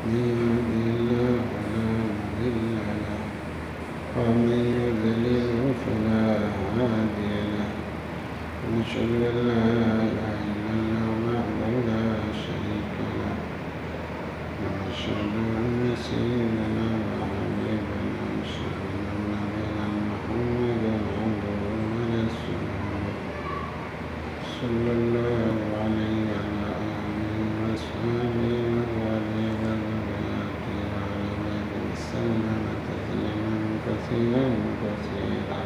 من يهده الله فلا مضل له ومن يضلل فلا هادي له ونشهد أن لا إله إلا الله وحده لا شريك له ونشهد أن سيدنا وحبيبنا وشفيعنا ونبينا محمدا عبده ورسوله صلى الله عليه وعلى آله وأصحابه وذريته وذرياته وعلى عباده وسلم تسليما كثيرا كثيرا.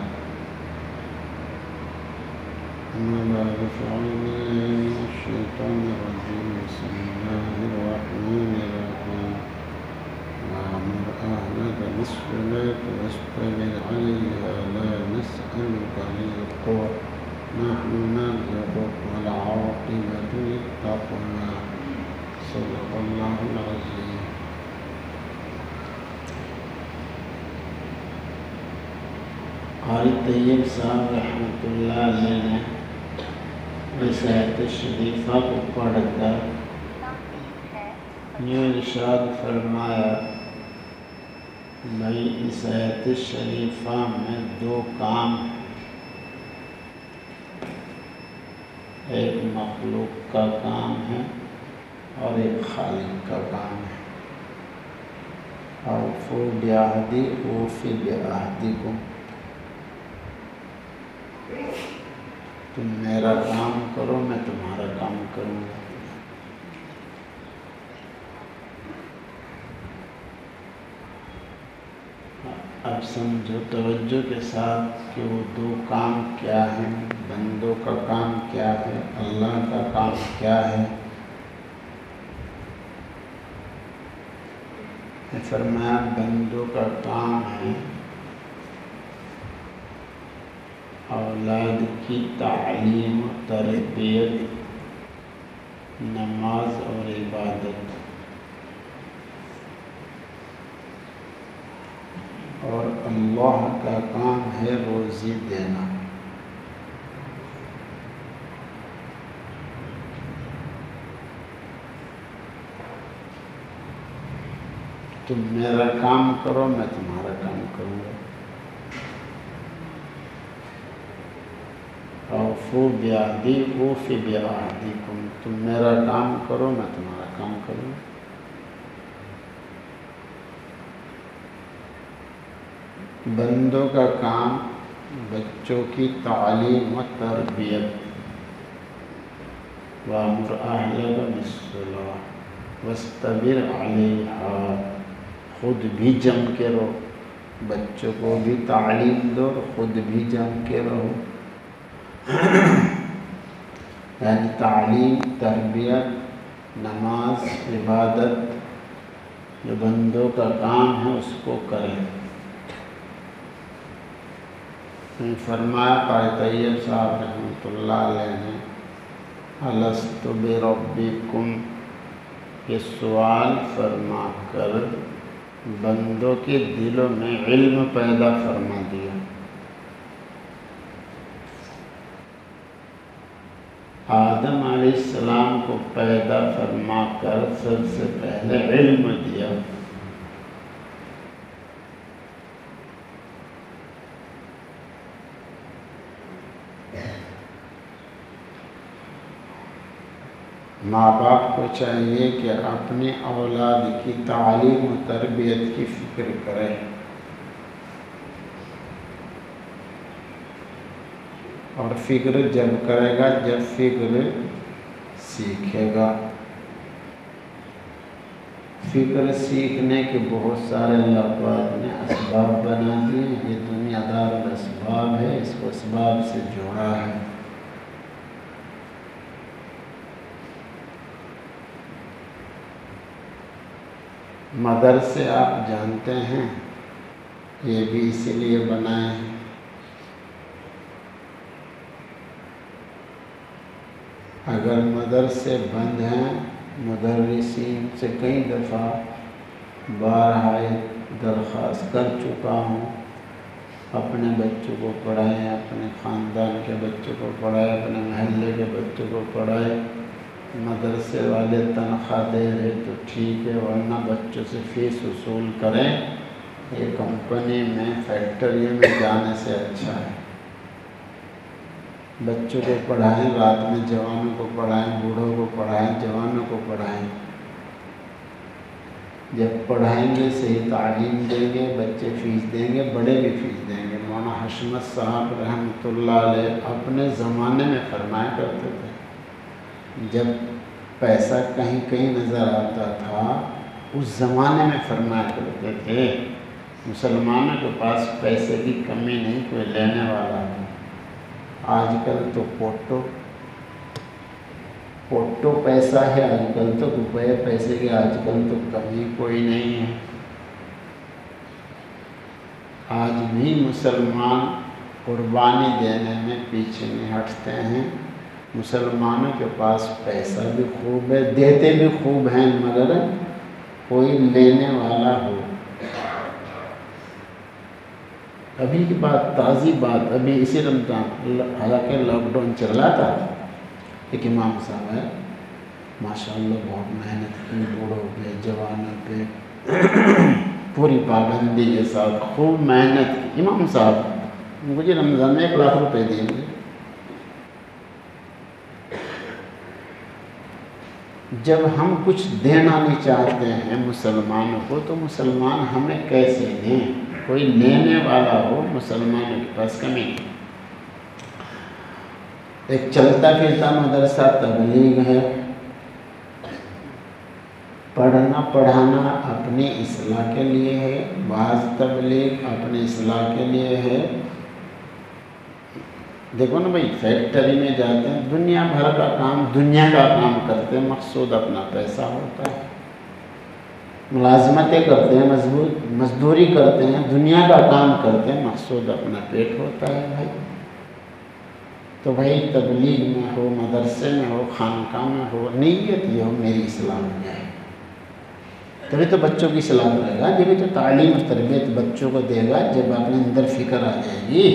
أما بعد فأعوذ بالله من الشيطان الرجيم. بسم الله الرحمن الرحيم. وأمر أهلك بالصلاة واصطبر عليها لا نسألك رزقا نحن نرزقك والعاقبة للتقوى. صدق الله العظيم. قاری طیب صاحب رحمۃ اللہ علیہ نے اس آیت شریفہ کو پڑھ کر یہ ارشاد فرمایا، بھائی اس آیت شریفہ میں دو کام ہیں، ایک مخلوق کا کام ہے اور ایک خالق کا کام ہے۔ اوفوا بعہدی اوفی بعہدکم، تم میرا کام کرو میں تمہارا کام کروں گا۔ اب سمجھو توجہ کے ساتھ کہ وہ دو کام کیا ہیں، بندوں کا کام کیا ہے، اللہ کا کام کیا ہے۔ فرمایا بندوں کا کام ہے اولاد کی تعلیم و تربیت، نماز اور عبادت، اور اللہ کا کام ہے روزی دینا۔ تم میرا کام کرو میں تمہارا کام کروں گا۔ اوفوا بعہدی اوفی بعہدکم، تم میرا کام کرو میں تمہارا کام کروں گا۔ بندوں کا کام بچوں کی تعلیم و تربیت، وَأَمُرْ أَهْلَكَ بِالصَّلَاةِ وَاصْطَبِرْ عَلَيْهَا، خود بھی جم کے رہو، بچوں کو بھی تعلیم دو، خود بھی جم کے رہو۔ یعنی تعلیم، تربیت، نماز، عبادت جو بندوں کا کام ہے اس کو کریں۔ فرمایا قاری طیب صاحب رحمۃ اللہ علیہ نے، الست بربکم، یہ سوال فرما کر بندوں کے دلوں میں علم پیدا فرما دیا۔ آدم علیہ السلام کو پیدا فرما کر سب سے پہلے علم دیا۔ ماں باپ کو چاہیے کہ اپنی اولاد کی تعلیم و تربیت کی فکر کرے، اور فکر جب کرے گا جب فکر سیکھے گا۔ فکر سیکھنے کے بہت سارے اللہ پاک نے اسباب بنا دیے، یہ دنیا دار الاسباب ہے، اس کو اسباب سے جوڑا ہے۔ مدرسے آپ جانتے ہیں یہ بھی اسی لیے بنائے ہیں، اگر مدرسے بند ہیں، مدرسین سے کئی دفعہ بارہا درخواست کر چکا ہوں، اپنے بچوں کو پڑھائیں، اپنے خاندان کے بچوں کو پڑھائیں، اپنے محلے کے بچوں کو پڑھائیں، مدرسے والے تنخواہ دے رہے تو ٹھیک ہے، ورنہ بچوں سے فیس وصول کریں۔ یہ کمپنی میں فیکٹری میں جانے سے اچھا ہے۔ بچوں کو پڑھائیں، رات میں جوانوں کو پڑھائیں، بوڑھوں کو پڑھائیں، جوانوں کو پڑھائیں۔ جب پڑھائیں گے صحیح تعلیم دیں گے، بچے فیس دیں گے، بڑے بھی فیس دیں گے۔ مولانا حشمت صاحب رحمۃ اللہ علیہ اپنے زمانے میں فرمایا کرتے تھے، جب پیسہ کہیں کہیں نظر آتا تھا اس زمانے میں فرمایا کرتے تھے مسلمانوں کے پاس پیسے کی کمی نہیں، کوئی لینے والا نہیں۔ آج کل تو پوٹو پیسہ ہے، آج کل تو روپے پیسے کی آج کل تو کمی کوئی نہیں ہے۔ آج بھی مسلمان قربانی دینے میں پیچھے نہیں ہٹتے ہیں۔ مسلمانوں کے پاس پیسہ بھی خوب ہے، دیتے بھی خوب ہیں، مگر کوئی لینے والا ہو۔ ابھی کی بات، تازی بات، ابھی اسی رمضان، حالانکہ لاک ڈاؤن چل رہا تھا، ایک امام صاحب ہے ماشاءاللہ بہت محنت کی، بوڑھوں پہ جوانوں پہ پوری پابندی کے ساتھ خوب محنت کی۔ امام صاحب مجھے رمضان میں 1 لاکھ روپے دیں گے۔ جب ہم کچھ دینا نہیں چاہتے ہیں مسلمانوں کو تو مسلمان ہمیں کیسے دیں؟ کوئی لینے والا ہو، مسلمانوں کے پاس کمی نہیں۔ ایک چلتا پھرتا مدرسہ تبلیغ ہے، پڑھنا پڑھانا اپنی اصلاح کے لیے ہے، بعض تبلیغ اپنی اصلاح کے لیے ہے۔ دیکھو نا بھائی، فیکٹری میں جاتے ہیں، دنیا بھر کا کام، دنیا کا کام کرتے ہیں، مقصود اپنا پیسہ ہوتا ہے۔ ملازمتیں کرتے ہیں، مزدوری کرتے ہیں، دنیا کا کام کرتے ہیں، مقصود اپنا پیٹ ہوتا ہے بھائی۔ تو بھائی تبلیغ میں ہو، مدرسے میں ہو، خانقاہ میں ہو، نیت یہ ہو میری اصلاح ہو جائے، تبھی تو بچوں کی اصلاح کرے گا، جبھی تو تعلیم و تربیت بچوں کو دے گا جب اپنے اندر فکر آ جائے گی۔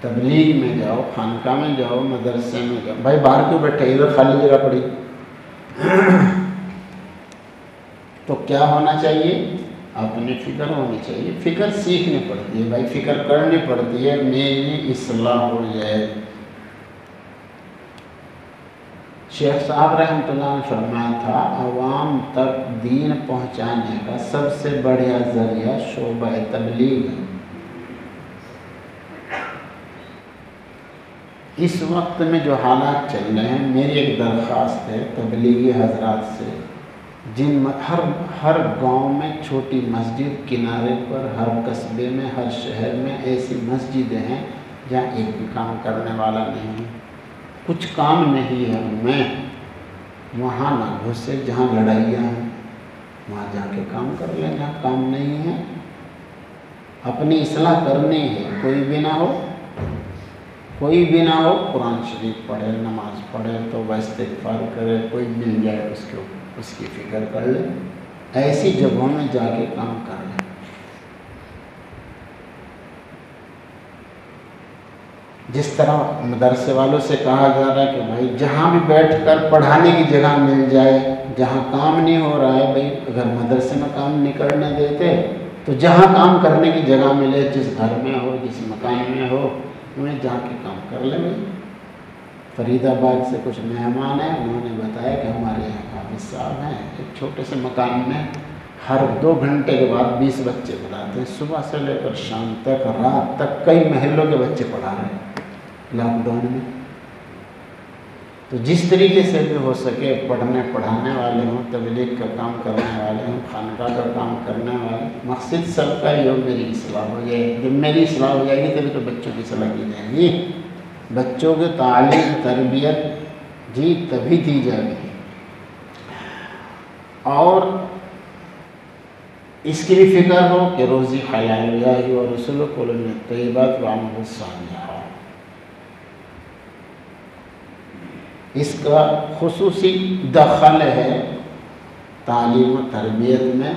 تبلیغ میں جاؤ، خانقاہ میں جاؤ، مدرسے میں جاؤ، بھائی باہر کیوں بیٹھے، ادھر خالی جگہ پڑی۔ تو کیا ہونا چاہیے؟ اپنی فکر ہونی چاہیے، فکر سیکھنی پڑتی ہے بھائی، فکر کرنی پڑتی ہے، میری اصلاح ہو جائے۔ شیخ صاحب رحمۃ اللہ نے فرمایا تھا، عوام تک دین پہنچانے کا سب سے بڑھیا ذریعہ شعبہ تبلیغ ہے۔ اس وقت میں جو حالات چل رہے ہیں، میری ایک درخواست ہے تبلیغی حضرات سے، جن ہر گاؤں میں چھوٹی مسجد، کنارے پر، ہر قصبے میں، ہر شہر میں ایسی مسجدیں ہیں جہاں ایک بھی کام کرنے والا نہیں ہے، کچھ کام نہیں ہے ان میں، وہاں نہ گھسے، جہاں لڑائیاں ہیں وہاں جا کے کام کر لیں، جہاں کام نہیں ہے اپنی اصلاح کرنی ہے۔ کوئی بھی نہ ہو قرآن شریف پڑھے، نماز پڑھے، توبہ استغفار کرے، کوئی مل جائے اس کی فکر کر لے، ایسی جگہوں میں جا کے کام کر لیں۔ جس طرح مدرسے والوں سے کہا جا رہا ہے کہ بھائی جہاں بھی بیٹھ کر پڑھانے کی جگہ مل جائے، جہاں کام نہیں ہو رہا ہے بھائی، اگر مدرسے میں کام نہیں کرنے دیتے تو جہاں کام کرنے کی جگہ ملے، جس گھر میں ہو، جس مکان میں ہو، انہیں جا کے کام کر لیں گے۔ فرید آباد سے کچھ مہمان ہیں، انہوں نے بتایا کہ ہمارے یہاں حافظ صاحب ہیں، ایک چھوٹے سے مکان میں ہر 2 گھنٹے کے بعد 20 بچے پڑھاتے ہیں، صبح سے لے کر شام تک، رات تک، کئی محلوں کے بچے پڑھا رہے ہیں لاک ڈاؤن میں۔ تو جس طریقے سے بھی ہو سکے پڑھانے والے ہوں، تبلیغ کا کام کرنے والے ہوں، خانقاہ کا کام کرنے والے، مقصد سب کا یہ میری اصلاح ہو جائے۔ جب میری اصلاح ہو جائے گی تبھی تو بچوں کی اصلاح کی جائے گی، بچوں کی تعلیم تربیت جی تبھی دی جائے گی۔ اور اس کی بھی فکر ہو کہ روزی حلال ہو جائے گی، اور رسول کو طیبات و عمل صالح، اس کا خصوصی دخل ہے تعلیم و تربیت میں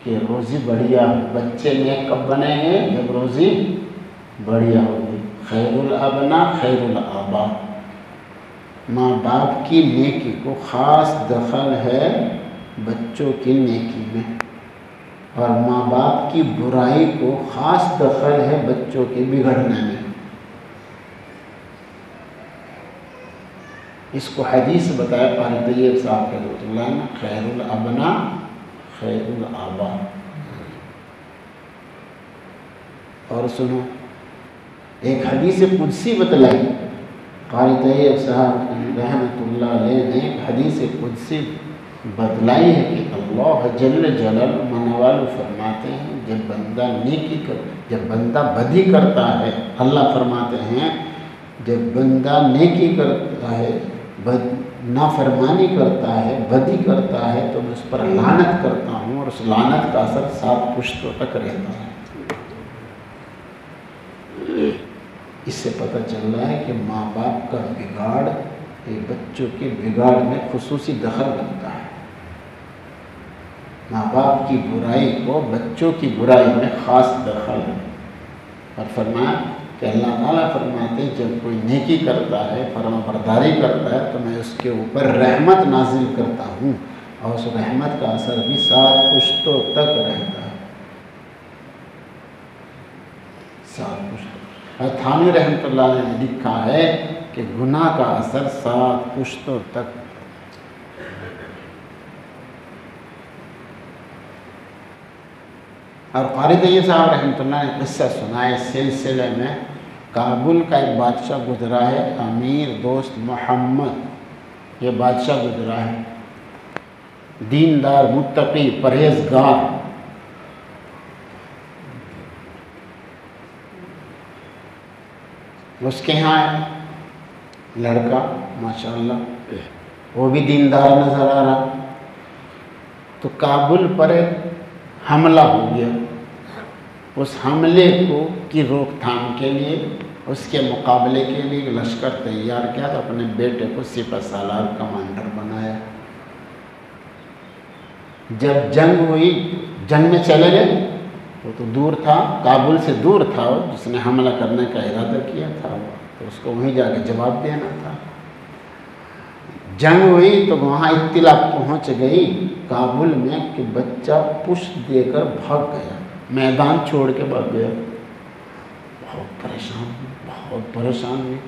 کہ روزی بڑھیا ہو۔ بچے نیک کب بنیں گے؟ جب روزی بڑھیا ہوگی۔ خیر الابنا خیر الآباء، ماں باپ کی نیکی کو خاص دخل ہے بچوں کی نیکی میں، اور ماں باپ کی برائی کو خاص دخل ہے بچوں کے بگڑنے میں۔ اس کو حدیث بتایا قاری طیب صاحب رحمۃ اللہ نے، خیر الابنا خیر الآبا۔ اور سنو، ایک حدیث قدسی بتلائی قاری طیب صاحب رحمۃ اللہ علیہ نے، ایک حدیث قدسی بتلائی ہے کہ اللہ جل جلالہ منوال فرماتے ہیں جب بندہ بدی کرتا ہے، اللہ فرماتے ہیں جب بندہ نیکی کرتا ہے، نافرمانی کرتا ہے، بدی کرتا ہے، تو میں اس پر لعنت کرتا ہوں، اور اس لعنت کا اثر 7 پشتوں تک رہتا ہے۔ اس سے پتہ چل رہا ہے کہ ماں باپ کا بگاڑ یہ بچوں کے بگاڑ میں خصوصی دخل رکھتا ہے۔ ماں باپ کی برائی کو بچوں کی برائی میں خاص دخل ہے۔ اور فرمایا کہ اللہ تعالیٰ فرماتے ہیں جب کوئی نیکی کرتا ہے، فرما برداری کرتا ہے، تو میں اس کے اوپر رحمت نازل کرتا ہوں، اور اس رحمت کا اثر بھی 7 پشتوں تک رہتا ہے۔ 7 پشتوں۔ اور تھانوی رحمۃ اللہ نے لکھا ہے کہ گناہ کا اثر 7 پشتوں تک۔ اور قاری طیب صاحب رحمۃ اللہ نے قصہ سنا ہے اس سلسلے میں۔ کابل کا ایک بادشاہ گزرا ہے، امیر دوست محمد، یہ بادشاہ گزرا ہے، دیندار، متقی، پرہیزگار۔ اس کے ہاں لڑکا ماشاءاللہ وہ بھی دیندار نظر آ رہا، تو کابل پر ایک حملہ ہو گیا۔ اس حملے کی روک تھام کے لیے، اس کے مقابلے کے لیے لشکر تیار کیا، تو اپنے بیٹے کو سپہ سالار کمانڈر بنایا۔ جب جنگ ہوئی، جنگ میں چلے گئے، وہ تو دور تھا، کابل سے دور تھا، وہ جس نے حملہ کرنے کا ارادہ کیا تھا، تو اس کو وہیں جا کے جواب دینا تھا۔ جنگ ہوئی تو وہاں اطلاع پہنچ گئی کابل میں کہ بچہ پشت دے کر بھاگ گیا، میدان چھوڑ کے بھاگ گیا۔ بہت پریشان ہوئی۔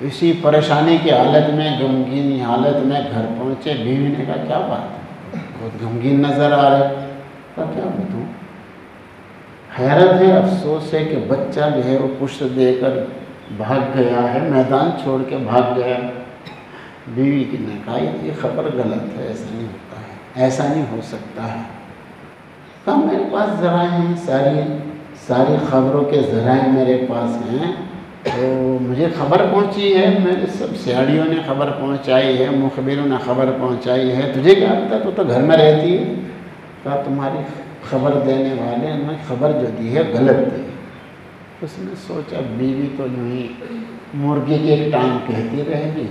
اسی پریشانی کی حالت میں، غمگین حالت میں گھر پہنچے، بیوی نے کہا کیا بات ہے، بہت غمگین نظر آ رہے۔ کہا کیا بتاؤں، حیرت ہے، افسوس ہے کہ بچہ جو ہے وہ پشت دے کر بھاگ گیا ہے، میدان چھوڑ کے بھاگ گیا۔ بیوی کی نے کہا یہ خبر غلط ہے، ایسا نہیں ہوتا ہے، ایسا نہیں ہو سکتا ہے۔ کہا میرے پاس ذرائع ہیں، ساری خبروں کے ذرائع میرے پاس ہیں، تو مجھے خبر پہنچی ہے، میرے سب سیاڑیوں نے خبر پہنچائی ہے، مخبروں نے خبر پہنچائی ہے، تجھے کیا پتا، تو گھر میں رہتی ہے۔ کہا تمہاری خبر دینے والے نے خبر جو دی ہے غلط دی۔ اس نے سوچا بیوی تو یوں ہی مرغی کی ایک ٹانگ کہتی رہے گی،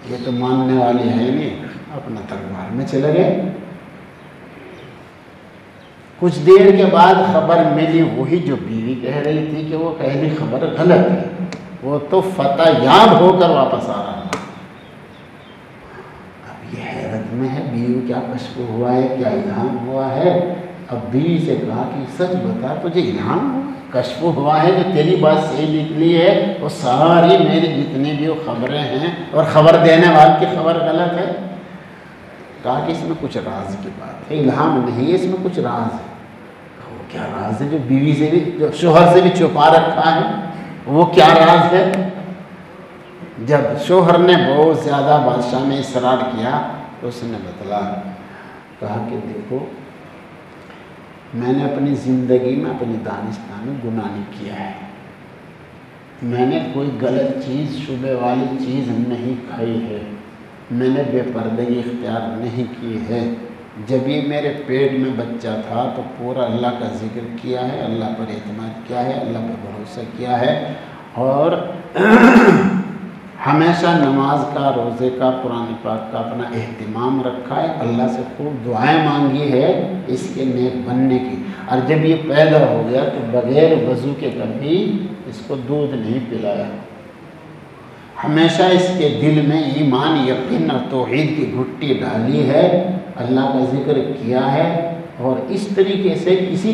یہ تو ماننے والی ہے نہیں، اپنا تلوار میں چلے گئے۔ کچھ دیر کے بعد خبر ملی وہی جو بیوی کہہ رہی تھی کہ وہ پہلی خبر غلط ہے، وہ تو فتح یاب ہو کر واپس آ رہا تھا۔ اب یہ حیرت میں ہے، بیوی کیا کشف ہوا ہے، کیا الہام ہوا ہے۔ اب بیوی سے کہا کہ سچ بتا، تجھے الہام ہوا، کشف ہوا ہے، جو تیری بات صحیح نکلی ہے وہ ساری میری جتنی بھی خبریں ہیں اور خبر دینے والے کی خبر غلط ہے۔ کہا کہ اس میں کچھ راز کی بات ہے، الہام نہیں ہے، اس میں کچھ راز ہے۔ وہ کیا راز ہے جو بیوی سے بھی، جو شوہر سے بھی چھپا رکھا ہے، وہ کیا راز ہے؟ جب شوہر نے بہت زیادہ بادشاہ میں اصرار کیا تو اس نے بتلایا، کہا کہ دیکھو میں نے اپنی زندگی میں اپنی دانستہ میں گناہ نہیں کیا ہے، میں نے کوئی غلط چیز، شبہ والی چیز نہیں کھائی ہے، میں نے بے پردگی اختیار نہیں کی ہے۔ جب یہ میرے پیٹ میں بچہ تھا تو پورا اللہ کا ذکر کیا ہے، اللہ پر اعتماد کیا ہے، اللہ پر بھروسہ کیا ہے، اور ہمیشہ نماز کا، روزے کا، قرآن پاک کا اپنا اہتمام رکھا ہے، اللہ سے خوب دعائیں مانگی ہے اس کے نیک بننے کی۔ اور جب یہ پیدا ہو گیا تو بغیر وضو کے کبھی اس کو دودھ نہیں پلایا، ہمیشہ اس کے دل میں ایمان، یقین اور توحید کی گھٹی ڈالی ہے، اللہ کا ذکر کیا ہے، اور اسی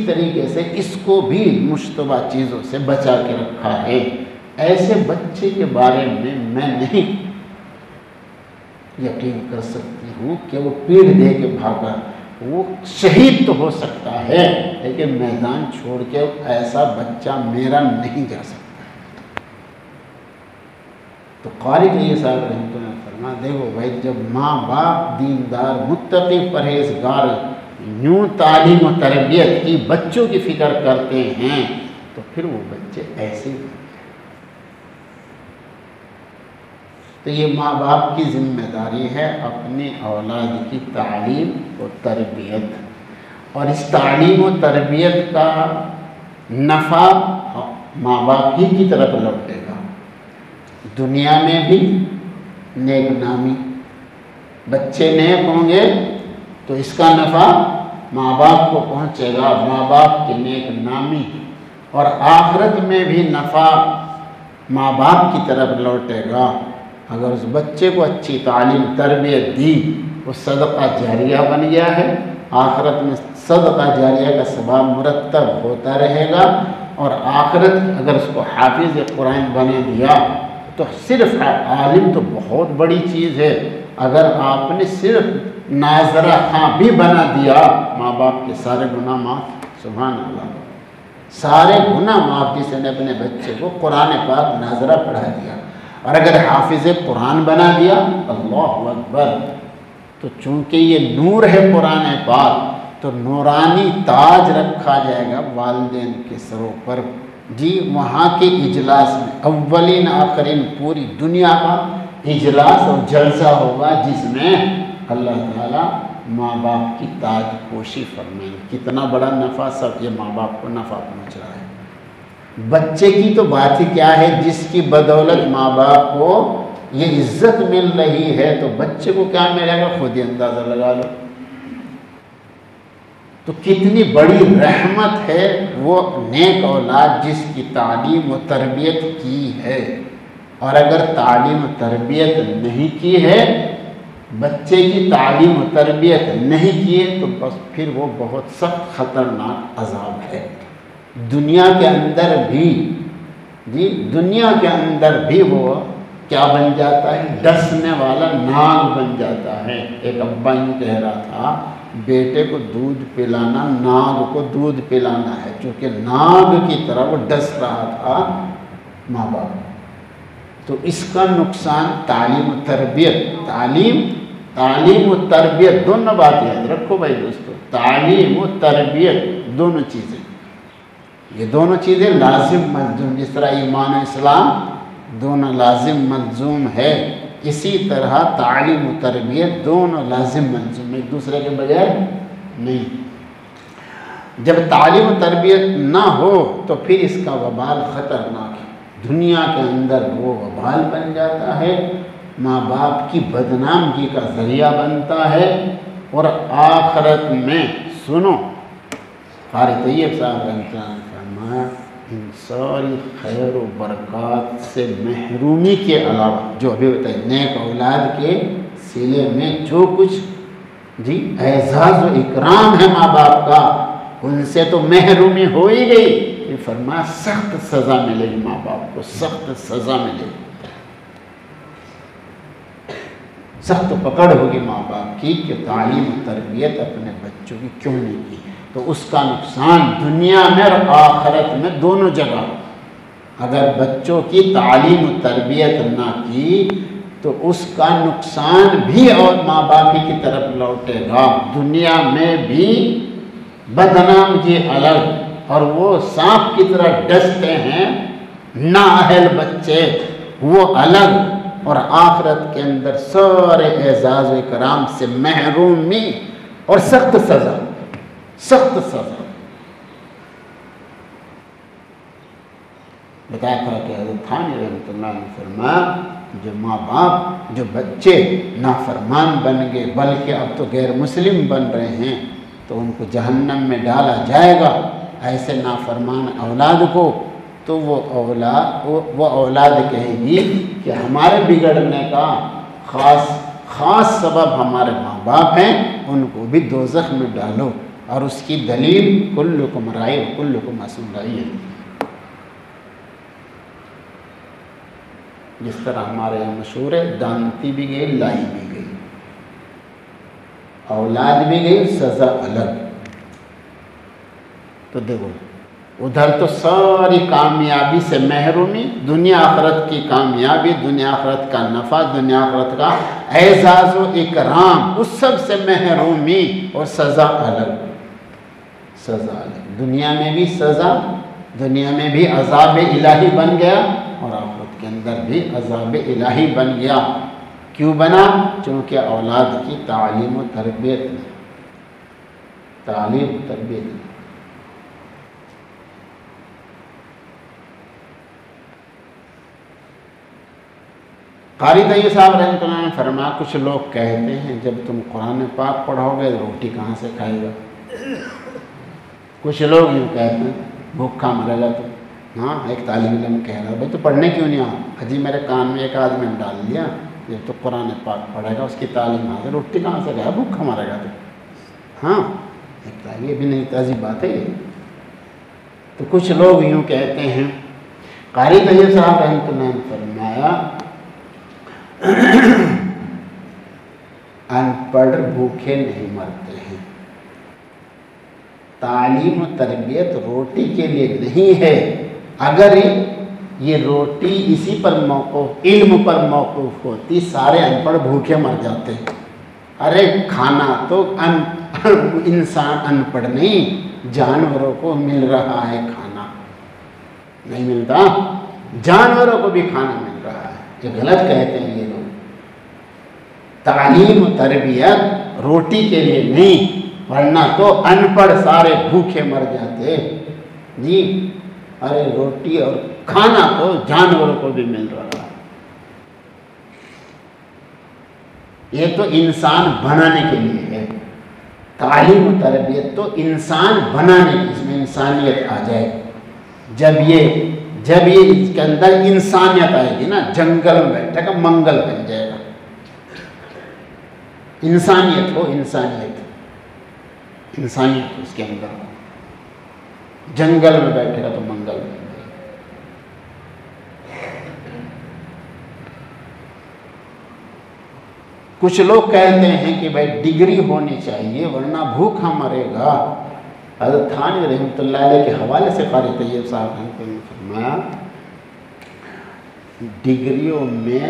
طریقے سے اس کو بھی مشتبہ چیزوں سے بچا کے رکھا ہے۔ ایسے بچے کے بارے میں نہیں یقین کر سکتی ہوں کہ وہ پیٹھ دے کے بھاگا، وہ شہید تو ہو سکتا ہے لیکن میدان چھوڑ کے ایسا بچہ میرا نہیں جا سکتا۔ تو قاری یہ صاحب رحمۃ اللہ فرما، دیکھو بھائی، جب ماں باپ دیندار متقی پرہیزگار یوں تعلیم و تربیت کی بچوں کی فکر کرتے ہیں تو پھر وہ بچے ایسے ہی۔ تو یہ ماں باپ کی ذمہ داری ہے اپنی اولاد کی تعلیم و تربیت، اور اس تعلیم و تربیت کا نفع ماں باپ ہی کی طرف لوٹے گا، دنیا میں بھی نیک نامی، بچے نیک ہوں گے تو اس کا نفع ماں باپ کو پہنچے گا، ماں باپ کی نیک نامی، اور آخرت میں بھی نفع ماں باپ کی طرف لوٹے گا۔ اگر اس بچے کو اچھی تعلیم تربیت دی، وہ صدقہ جاریہ بن گیا ہے، آخرت میں صدقہ جاریہ کا ثواب مرتب ہوتا رہے گا، اور آخرت اگر اس کو حافظ قرآن بنا دیا تو صرف عالم تو بہت بڑی چیز ہے، اگر آپ نے صرف ناظرہ خاں بھی بنا دیا، ماں باپ کے سارے گناہ معاف، سبحان اللہ، سارے گناہ معاف، جس نے اپنے بچے کو قرآن پاک ناظرہ پڑھا دیا، اور اگر حافظ قرآن بنا دیا، اللہ اکبر، تو چونکہ یہ نور ہے قرآن پاک، تو نورانی تاج رکھا جائے گا والدین کے سروں پر، جی وہاں کے اجلاس میں اولین آخرین پوری دنیا کا اجلاس اور جلسہ ہوگا، جس میں اللہ تعالیٰ ماں باپ کی تاج پوشی فرمائیں۔ کتنا بڑا نفع، سب یہ ماں باپ کو نفع پہنچ رہا ہے۔ بچے کی تو بات ہی کیا ہے، جس کی بدولت ماں باپ کو یہ عزت مل رہی ہے، تو بچے کو کیا ملے گا خود ہی اندازہ لگا لو۔ تو کتنی بڑی رحمت ہے وہ نیک اولاد جس کی تعلیم و تربیت کی ہے، اور اگر تعلیم و تربیت نہیں کی ہے، بچے کی تعلیم و تربیت نہیں کی ہے، تو بس پھر وہ بہت سخت خطرناک عذاب ہے۔ دنیا کے اندر بھی، جی دنیا کے اندر بھی وہ کیا بن جاتا ہے، ڈسنے والا ناگ بن جاتا ہے۔ ایک ابا یوں کہہ رہا تھا، بیٹے کو دودھ پلانا ناگ کو دودھ پلانا ہے، چونکہ ناگ کی طرح وہ ڈس رہا تھا ماں باپ۔ تو اس کا نقصان تعلیم و تربیت، تعلیم و تربیت دونوں بات یاد رکھو بھائی دوستو، تعلیم و تربیت دونوں چیزیں، یہ دونوں چیزیں لازم ملزوم، جس طرح ایمان و اسلام دونوں لازم ملزوم ہے، اسی طرح تعلیم و تربیت دونوں لازم ملزوم، ایک دوسرے کے بغیر نہیں۔ جب تعلیم و تربیت نہ ہو تو پھر اس کا وبال خطرناک ہے، دنیا کے اندر وہ وبال بن جاتا ہے، ماں باپ کی بدنامگی کا ذریعہ بنتا ہے، اور آخرت میں سنو، قاری طیب صاحب رحمۃ اللہ نے فرمایا، ان ساری خیر و برکات سے محرومی کے علاوہ، جو ابھی بتائے نیک اولاد کے سلے میں جو کچھ جی اعزاز و اکرام ہے ماں باپ کا، ان سے تو محرومی ہو ہی گئی، یہ فرمایا سخت سزا ملے گی ماں باپ کو، سخت سزا ملے گی، سخت پکڑ ہوگی ماں باپ کی کہ تعلیم و تربیت اپنے بچوں کی کیوں نہیں کی، تو اس کا نقصان دنیا میں اور آخرت میں دونوں جگہ۔ اگر بچوں کی تعلیم و تربیت نہ کی تو اس کا نقصان بھی اور ماں باپ کی طرف لوٹے گا، دنیا میں بھی بدنامگی الگ، اور وہ سانپ کی طرح ڈستے ہیں نااہل بچے وہ الگ، اور آخرت کے اندر سارے اعزاز و اکرام سے محرومی اور سخت سزا، سخت سزا۔ بتایا تھا کہ حضرت تھانی رحمۃ اللہ نے فرمایا، جو ماں باپ، جو بچے نافرمان بن گئے بلکہ اب تو غیر مسلم بن رہے ہیں، تو ان کو جہنم میں ڈالا جائے گا۔ ایسے نافرمان اولاد کو تو وہ اولاد کہے گی کہ ہمارے بگڑنے کا خاص سبب ہمارے ماں باپ ہیں، ان کو بھی دوزخ میں ڈالو، اور اس کی دلیل کلکم رائی و کلکم مسئول ہے۔ جس طرح ہمارے یہاں مشہور ہے، دانتی بھی گئی لائی بھی گئی، اولاد بھی گئی، سزا الگ۔ تو دیکھو ادھر تو ساری کامیابی سے محرومی، دنیا آخرت کی کامیابی، دنیا آخرت کا نفع، دنیا آخرت کا اعزاز و اکرام، اس سب سے محرومی، اور سزا الگ، سزا الگ۔ دنیا میں بھی سزا، دنیا میں بھی عذاب الہی بن گیا، اور آخرت کے اندر بھی عذاب الہی بن گیا۔ کیوں بنا؟ چونکہ اولاد کی تعلیم و تربیت میں، تعلیم و تربیت میں۔ قاری طیب صاحب رحمۃ اللہ نے فرمایا، کچھ لوگ کہتے ہیں جب تم قرآن پاک پڑھو گے روٹی کہاں سے کھائے گا؟ کچھ لوگ یوں کہتے ہیں بھوکا مرے گا تو۔ ہاں، ایک طالب علم کہہ رہا بھائی تو پڑھنے کیوں نہیں آؤ؟ حجی میرے کان میں ایک آدمی نے ڈال دیا، جب تو قرآن پاک پڑھے گا اس کی تعلیم حاصل، روٹی کہاں سے کھائے گا؟ بھوکا مرے گا تو۔ ہاں، ایک طالب، یہ بھی نہیں تعزیب بات ہے یہ۔ تو کچھ لوگ یوں کہتے ہیں، قاری طیب صاحب رحمۃ اللہ نے فرمایا ان پڑھ بھوکے نہیں مرتے ہیں، تعلیم و تربیت روٹی کے لیے نہیں ہے۔ اگر یہ روٹی اسی پر موقوف، علم پر موقوف ہوتی، سارے ان پڑھ بھوکے مر جاتے۔ ارے کھانا تو انسان ان پڑھ نہیں، جانوروں کو مل رہا ہے کھانا، نہیں ملتا؟ جانوروں کو بھی کھانا مل رہا ہے۔ یہ غلط کہتے ہیں یہ لوگ۔ تعلیم و تربیت روٹی کے لیے نہیں، ورنہ تو ان پڑھ سارے بھوکے مر جاتے جی۔ ارے روٹی اور کھانا تو جانوروں کو بھی مل رہا ہے۔ یہ تو انسان بنانے کے لیے ہے، تعلیم و تربیت تو انسان بنانے کی، اس میں انسانیت آ جائے۔ جب یہ اس کے اندر انسانیت آئے گی نا، جنگل میں بیٹھے گا منگل بن جائے گا۔ انسانیت ہو، انسانیت اس کے اندر ہو، جنگل میں بیٹھے گا تو منگل بن جائے گا۔ کچھ لوگ کہتے ہیں کہ بھائی ڈگری ہونی چاہیے ورنہ بھوکا مرے گا۔ حضرت تھانوی رحمۃ اللہ علیہ کے حوالے سے قاری طیب صاحب رحمۃ اللہ نے فرمایا، ڈگریوں میں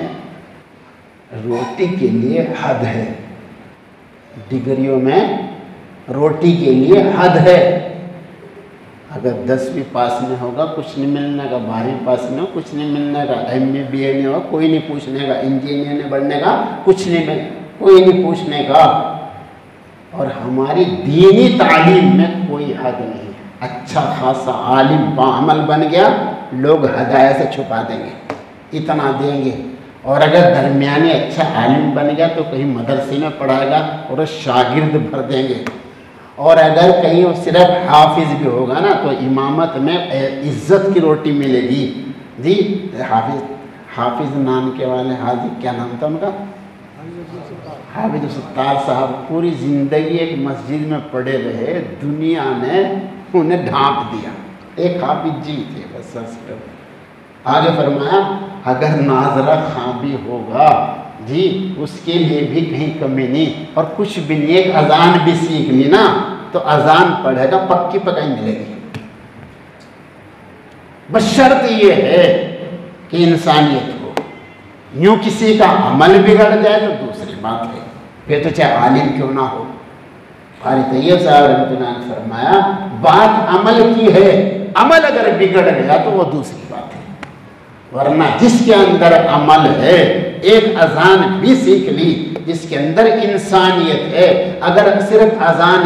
روٹی کے لیے حد ہے، ڈگریوں میں روٹی کے لیے حد ہے۔ اگر 10ویں پاس نہیں ہوگا کچھ نہیں ملنے کا، 12ویں پاس نہیں ہوگا کچھ نہیں ملنے کا، MA BA نہیں ہوگا کوئی نہیں پوچھنے کا، انجینئر نہیں بننے کا کچھ نہیں کوئی نہیں پوچھنے کا۔ اور ہماری دینی تعلیم میں کوئی حد نہیں، اچھا خاصا عالم باعمل بن گیا لوگ ہدایت سے چھپا دیں گے، اتنا دیں گے۔ اور اگر درمیانی اچھا عالم بن گیا تو کہیں مدرسے میں پڑھائے گا اور شاگرد بھر دیں گے۔ اور اگر کہیں وہ صرف حافظ بھی ہوگا نا تو امامت میں عزت کی روٹی ملے گی جی۔ حافظ نام کے والے حاجی، کیا نام تھا ان کا؟ حافظ ستار صاحب پوری زندگی ایک مسجد میں پڑے رہے، دنیا نے انہیں ڈھانپ دیا، ایک حافظ جی تھے بس۔ آگے فرمایا اگر ناظرہ خاں بھی ہوگا جی اس کے لیے بھی کہیں کمی نہیں، اور کچھ بھی نہیں، ایک اذان بھی سیکھ لی نا تو اذان پڑھے گا پکی پکائی ملے گی۔ بس شرط یہ ہے کہ انسانیت ہو، یوں کسی کا عمل بگڑ جائے تو دوسری بات ہے، پھر تو چاہے عالم کیوں نہ ہو۔ قاری طیب صاحب رحمۃ اللہ نے فرمایا بات عمل کی ہے، عمل اگر بگڑ گیا تو وہ دوسری بات ہے، ورنہ جس کے اندر عمل ہے، ایک اذان بھی سیکھ لی جس کے اندر انسانیت ہے، اگر صرف اذان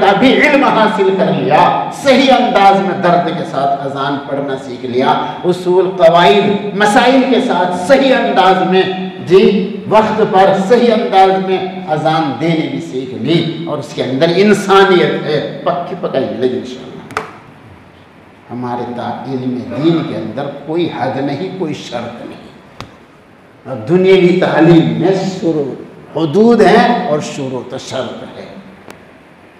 کا بھی علم حاصل کر لیا، صحیح انداز میں درد کے ساتھ اذان پڑھنا سیکھ لیا، اصول قواعد مسائل کے ساتھ صحیح انداز میں جی وقت پر صحیح انداز میں اذان دینے بھی سیکھ لی، اور اس کے اندر انسانیت ہے، پکی پکائی ملے گی انشاءاللہ۔ ہمارے علم دین کے اندر کوئی حد نہیں، کوئی شرط نہیں. اب دنیاوی تعلیم میں شروع حدود ہیں اور شروع تو شرط ہے.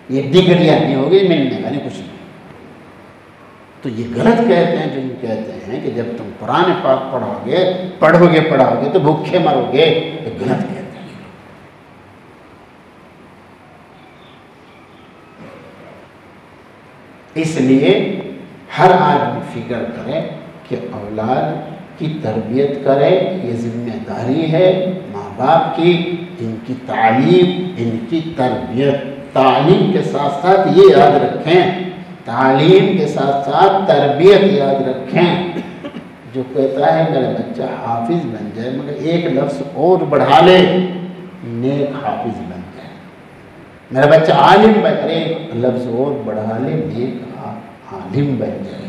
یہ ڈگریاں نہیں ہوگی ملنے والی کچھ نہیں. تو یہ غلط کہتے ہیں جو یہ کہتے ہیں کہ جب تم قرآن پاک پڑھو گے تو بھوکے مرو گے. یہ غلط کہتے ہیں. اس لیے ہر آدمی فکر کرے کہ اولاد کی تربیت کرے. یہ ذمہ داری ہے ماں باپ کی. ان کی تعلیم، ان کی تربیت. تعلیم کے ساتھ ساتھ یہ یاد رکھیں، تعلیم کے ساتھ ساتھ تربیت یاد رکھیں. جو کہتا ہے میرا بچہ حافظ بن جائے مگر ایک لفظ اور بڑھا لے، نیک حافظ بن جائے. میرا بچہ عالم بن جائے، ایک لفظ اور بڑھا لے، نیک عالم بن جائے.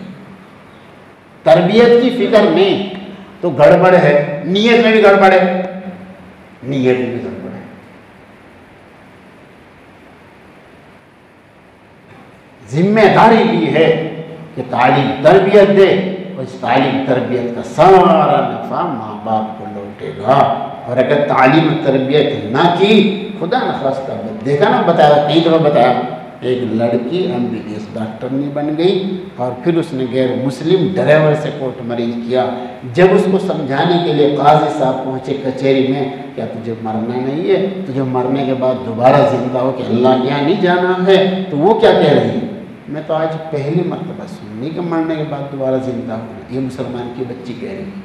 تربیت کی فکر نہیں تو گڑبڑ ہے. نیت میں بھی گڑبڑ ہے، نیت میں بھی گڑبڑ ہے. ذمہ داری بھی ہے کہ تعلیم تربیت دے، اور اس تعلیم تربیت کا سارا نفع ماں باپ کو لوٹے گا. اور اگر تعلیم تربیت نہ کی، خدا نخواستہ دیکھا نا، بتایا کئی دفعہ بتایا، ایک لڑکی MBBS ڈاکٹر نہیں بن گئی اور پھر اس نے غیر مسلم ڈرائیور سے کورٹ مریج کیا. جب اس کو سمجھانے کے لیے قاضی صاحب پہنچے کچہری میں، کیا تجھے مرنا نہیں ہے؟ تجھے مرنے کے بعد دوبارہ زندہ ہو کہ اللہ کے یہاں نہیں جانا ہے؟ تو وہ کیا کہہ رہی ہے؟ میں تو آج پہلی مرتبہ سنی کہ مرنے کے بعد دوبارہ زندہ ہونا. یہ مسلمان کی بچی کہہ رہی ہے.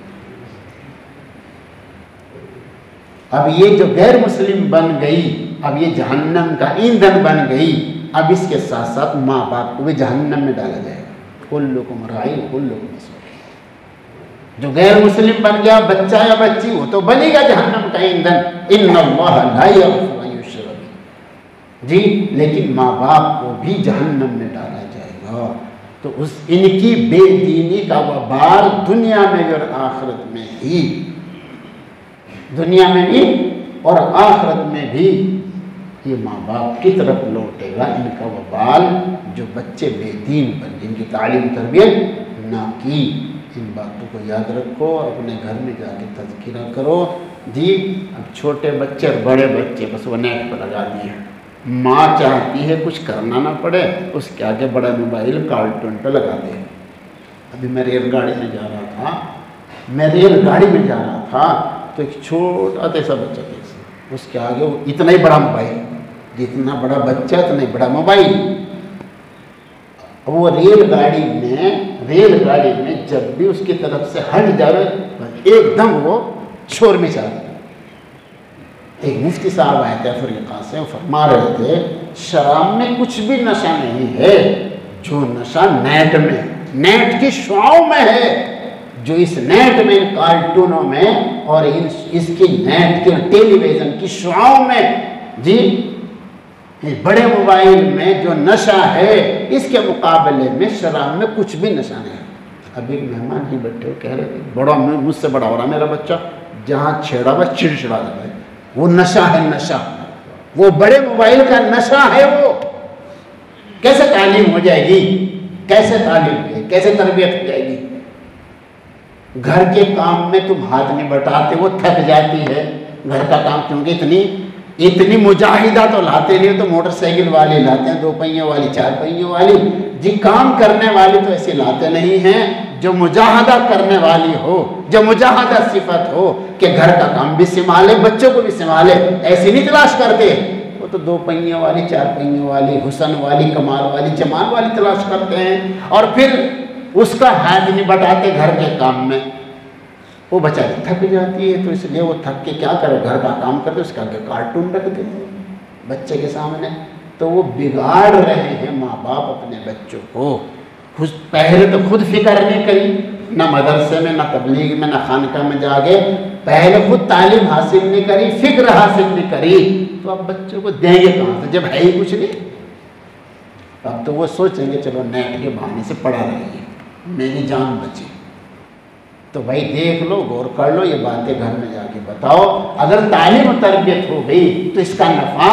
اب یہ جو غیر مسلم بن گئی، اب یہ جہنم کا ایندھن بن گئی. اب اس کے ساتھ ساتھ ماں باپ کو بھی جہنم میں ڈالا جائے گا. کلکم راع کلکم مسئول. جو غیر مسلم بن گیا بچہ یا بچی، وہ تو بنے گا جہنم کا ایندھن. ان اللہ لا یغفر ان یشرک بہ. جی لیکن ماں باپ کو بھی جہنم میں ڈالا جائے گا. تو ان کی بے دینی کا وبال دنیا میں بھی اور آخرت میں ہی، دنیا میں بھی اور آخرت میں بھی یہ ماں باپ کی طرف لوٹے گا. ان کا وبال جو بچے بے دین بن، جن کی تعلیم تربیت نہ کی. ان باتوں کو یاد رکھو، اپنے گھر میں جا کے تذکرہ کرو. جی اب چھوٹے بچے اور بڑے بچے بس وہ نیٹ پر لگا دیے. ماں چاہتی ہے کچھ کرنا نہ پڑے، اس کے آگے بڑا موبائل کارٹون پہ لگا دے. ابھی میں ریل گاڑی میں جا رہا تھا تو ایک چھوٹا سا بچہ تھا، اس کے آگے وہ اتنا ہی بڑا موبائل، جتنا بڑا بچہ اتنا ہی بڑا موبائل. وہ ریل گاڑی میں جب بھی اس کی طرف سے ہٹ جائے ایک دم وہ شور مچا دے. ایک مفتی صاحب آئے تھے افریقہ سے، وہ فرما رہے تھے شراب میں کچھ بھی نشہ نہیں ہے، جو نشہ نیٹ کی شعاؤں میں ہے. جو اس نیٹ میں، کارٹونوں میں اور اس کی نیٹ کے ٹیلی ویژن کی شعاؤں میں، جی بڑے موبائل میں جو نشہ ہے، اس کے مقابلے میں شراب میں کچھ بھی نشہ نہیں. ابھی ایک مہمان ہی بیٹھے کہہ رہے تھے بڑا، مجھ سے بڑا ہو رہا میرا بچہ، جہاں چھیڑا بس چڑچڑا جاتا ہے. وہ نشہ ہے، نشہ وہ بڑے موبائل کا نشہ ہے. وہ کیسے تعلیم ہو جائے گی؟ کیسے تربیت ہو جائے گی؟ گھر کے کام میں تم ہاتھ نہیں بٹاتے، وہ تھک جاتی ہے. گھر کا کام کیونکہ اتنی مجاہدہ تو لاتے نہیں، تو موٹر سائیکل والے لاتے ہیں، 2 پہیوں والی، 4 پہیوں والی. جی کام کرنے والی تو ایسے لاتے نہیں ہیں. جو مجاہدہ کرنے والی ہو، جو مجاہدہ صفت ہو کہ گھر کا کام بھی سنبھالے، بچوں کو بھی سنبھالے، ایسی نہیں تلاش کرتے. وہ تو 2 پہیوں والی، 4 پہیوں والی، حسن والی، کمال والی، جمال والی تلاش کرتے ہیں. اور پھر اس کا ہاتھ نہیں بٹاتے گھر کے کام میں. وہ بیچاری تھک جاتی ہے، تو اس لیے وہ تھک کے کیا کرے، گھر کا کام کرتے، اس کا آگے کارٹون رکھ دے بچے کے سامنے. تو وہ بگاڑ رہے ہیں ماں باپ اپنے بچوں کو. پہلے تو خود فکر نہیں کری، نہ مدرسے میں، نہ تبلیغ میں، نہ خانقاہ میں جا کے پہلے خود تعلیم حاصل نہیں کری، فکر حاصل نہیں کری، تو اب بچوں کو دیں گے کہاں سے جب ہے ہی کچھ نہیں. اب تو وہ سوچیں گے چلو نیٹ کے بہانے سے پڑھا رہی ہے، میری جان بچی. تو بھائی دیکھ لو، غور کر لو، یہ باتیں گھر میں جا کے بتاؤ. اگر تعلیم و تربیت ہو گئی تو اس کا نفع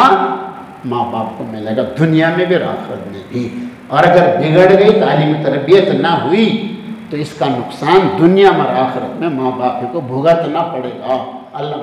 ماں باپ کو ملے گا دنیا میں بھی اور آخرت میں بھی. اور اگر بگڑ گئی، تعلیم تربیت نہ ہوئی تو اس کا نقصان دنیا اور آخرت میں ماں باپ کو بھگتنا پڑے گا۔ اللہ